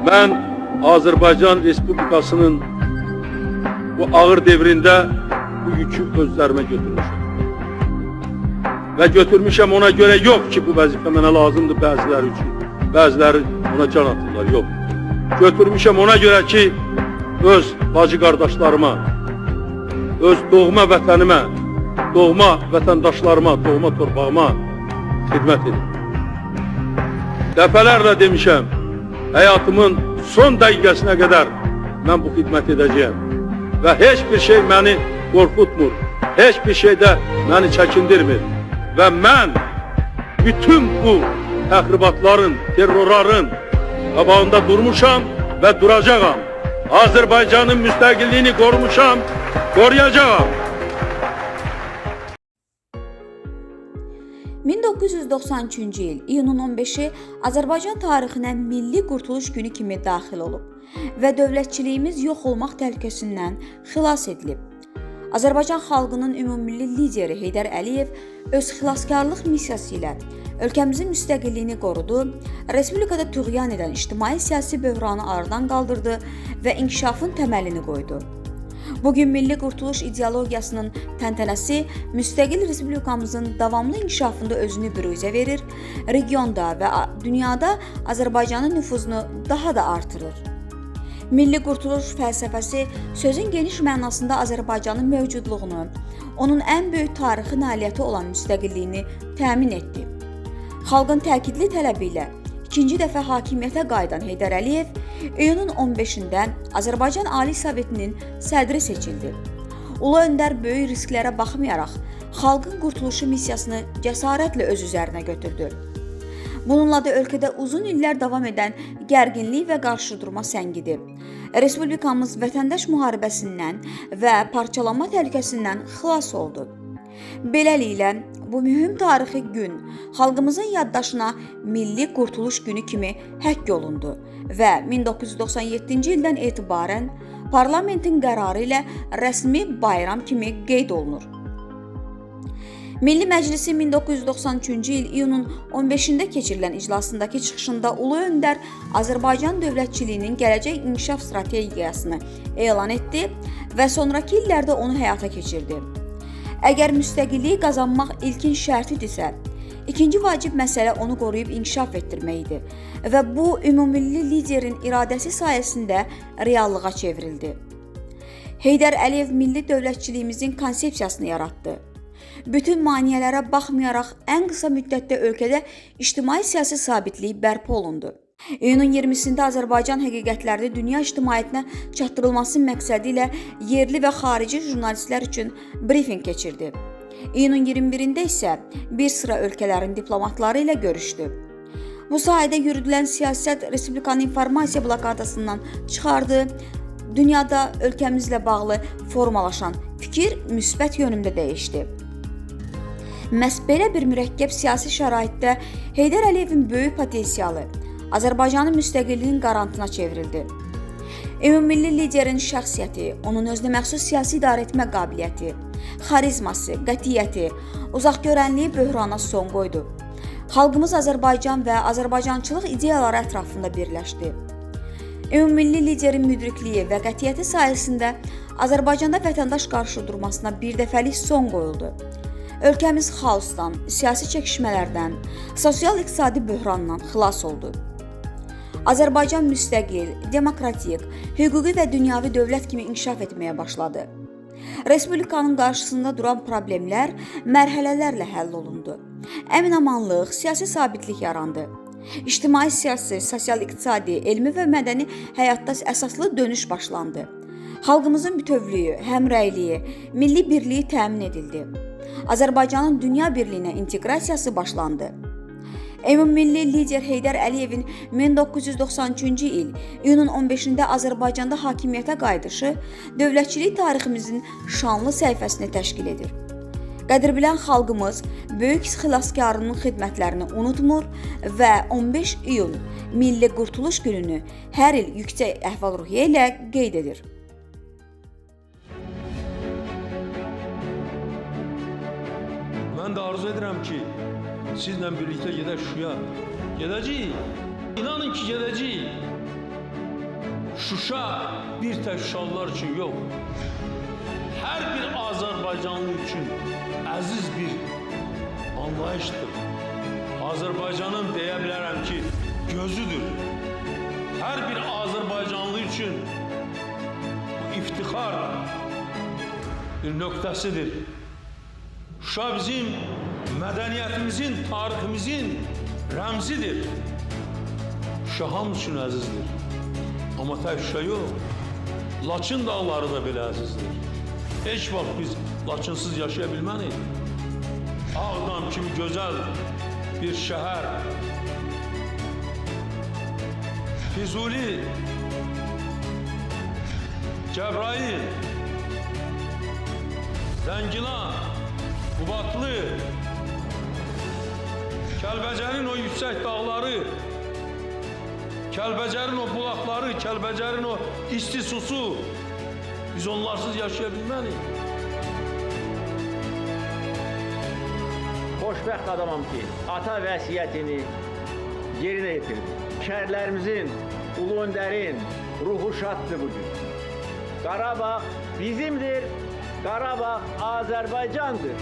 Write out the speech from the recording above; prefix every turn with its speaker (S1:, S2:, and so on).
S1: Ben Azərbaycan Respublikasının bu ağır devrinde bu yükü özlerime götürmüşüm. Ve götürmüşüm ona göre yok ki bu vazife mənə lazımdır bəziləri üçün. Bəziləri ona can atırlar, yok. Götürmüşüm ona göre ki öz bacı kardeşlerime, öz doğma vətənimə, doğma vətəndaşlarıma, doğma torpağıma xidmət edim. Dəfələrlə demişəm, həyatımın son dəqiqəsinə qədər mən bu xidmət edəcəyəm. Və heç bir şey məni qorxutmur, heç bir şey də məni çəkindirmir. Və mən bütün bu təxribatların, terrorların qabağında durmuşam və duracağam. Azərbaycanın müstəqilliyini qorumuşam, qoruyacağam.
S2: 1993-cü il iyunun 15-i Azərbaycan tarixinə Milli Qurtuluş Günü kimi daxil olub və dövlətçiliyimiz yox olmaq təhlükəsindən xilas edilib. Azərbaycan xalqının ümumilli lideri Heydər Əliyev öz xilaskarlıq missiyası ilə ölkəmizin müstəqilliyini qorudu, respublikada tüğyan edən ictimai-siyasi böhranı aradan qaldırdı və inkişafın təməlini qoydu. Bugün Milli Qurtuluş ideologiyasının təntənəsi müstəqil respublikamızın davamlı inkişafında özünü büruzə verir, regionda və dünyada Azərbaycanın nüfuzunu daha da artırır. Milli Qurtuluş fəlsəfəsi sözün geniş mənasında Azərbaycanın mövcudluğunu, onun ən böyük tarixi nailiyyəti olan müstəqilliyini təmin etdi. Xalqın təkidli tələbi ilə ikinci dəfə hakimiyyətə qayıdan Heydər Əliyev iyunun 15-də Azərbaycan Ali Sovetinin sədri seçildi. Ulu öndər böyük risklərə baxmayaraq xalqın qurtuluşu missiyasını cəsarətlə öz üzərinə götürdü. Bununla da ölkədə uzun illər davam edən gərginlik və qarşıdurma səngidi. Respublikamız vətəndaş müharibəsindən və parçalanma təhlükəsindən xilas oldu. Beləliklə, bu mühüm tarixi gün xalqımızın yaddaşına Milli Qurtuluş Günü kimi həkk olundu və 1997-ci ildən etibarən parlamentin qərarı ilə rəsmi bayram kimi qeyd olunur. Milli Məclisi 1993-cü il iyunun 15-də keçirilən iclasındakı çıxışında Ulu Öndər Azərbaycan dövlətçiliyinin gələcək inkişaf strategiyasını elan etdi və sonraki illərdə onu həyata keçirdi. Əgər müstəqilliyi qazanmaq ilkin şərtidirsə, ikinci vacib məsələ onu qoruyub inkişaf etdirmək idi və bu ümumilli liderin iradəsi sayəsində reallığa çevrildi. Heydər Əliyev milli dövlətçiliyimizin konsepsiyasını yaratdı. Bütün maneələrə baxmayaraq ən qısa müddətdə ölkədə ictimai-siyasi sabitlik bərpa olundu. İyunun 20-sində Azərbaycan həqiqətlərini dünya ictimaiyyətinə çatdırılması məqsədi ilə yerli və xarici jurnalistlər üçün brifing keçirdi. İyunun 21-də isə bir sıra ölkələrin diplomatları ilə görüşdü. Bu sahədə yürüdülən siyasət Respublikanın informasiya blokadasından çıxardı, dünyada ölkəmizlə bağlı formalaşan fikir müsbət yönündə dəyişdi. Məhz belə bir mürəkkəb siyasi şəraitdə Heydər Əliyevin böyük potensialı Azərbaycanın müstəqilliyinin qarantına çevrildi. Ümumilli liderin şəxsiyyəti, onun özünə məxsus siyasi idarə etmə qabiliyyəti, xarizması, qətiyyəti, uzaqgörənliyi böhrana son qoydu. Xalqımız Azərbaycan və Azərbaycançılıq ideyaları ətrafında birləşdi. Ümumilli liderin müdrikliyi və qətiyyəti sayəsində Azərbaycanda vətəndaş qarşıdurmasına birdəfəlik son qoyuldu. Ölkəmiz xaosdan, siyasi çəkişmələrdən, sosial-iqtisadi böhrandan xilas oldu. Azərbaycan müstəqil, demokratik, hüquqi və dünyavi dövlət kimi inkişaf etməyə başladı. Respublikanın qarşısında duran problemlər mərhələlərlə həll olundu. Əmin-amanlıq, siyasi sabitlik yarandı. İctimai-siyasi, sosial-iqtisadi, elmi və mədəni həyatda əsaslı dönüş başlandı. Xalqımızın bütövlüyü, həmrəyliyi, milli birliyi təmin edildi. Azərbaycanın dünya birliyinə inteqrasiyası başlandı. Ümumilli lider Heydər Əliyevin 1993-cü il iyunun 15-də Azərbaycanda hakimiyyətə qayıdışı dövlətçilik tariximizin şanlı səhifəsini təşkil edir. Qədrbilən xalqımız böyük xilaskarının xidmətlərini unutmur və 15 iyun Milli Qurtuluş Gününü hər il yüksək əhval-ruhiyyə ilə qeyd edir.
S3: Mən də arzu edirəm ki, sizlə birlikdə gedək Şuşaya. Gedəcəyik. İnanın ki, gedəcəyik. Şuşa bir tek Şuşalılar için yok. Her bir Azerbaycanlı için aziz bir anlayıştır. Azerbaycanın deyə bilərəm ki, gözüdür. Her bir Azerbaycanlı için iftihar bir nöqtəsidir. Şuşa bizim mədəniyyətimizin, tariximizin rəmzidir. Şuşa hamı üçün əzizdir. Amma tək Şuşa yox, Laçın dağları da belə əzizdir. Heç vaxt biz Laçınsız yaşaya bilmərik. Ağdam kimi gözəl bir şəhər, Füzuli, Cəbrayıl, Zəngilan, Qubadlı, Kəlbəcərin o yüksək dağları, Kəlbəcərin o bulaqları, Kəlbəcərin o isti susu, biz onlarsız yaşaya bilmərik.
S4: Xoşbəxt adamam ki, ata vəsiyyətini yerinə yetirdi. Şəhərlərimizin, ulu öndərin ruhu şaddır bugün. Qarabağ bizimdir, Qarabağ Azərbaycandır.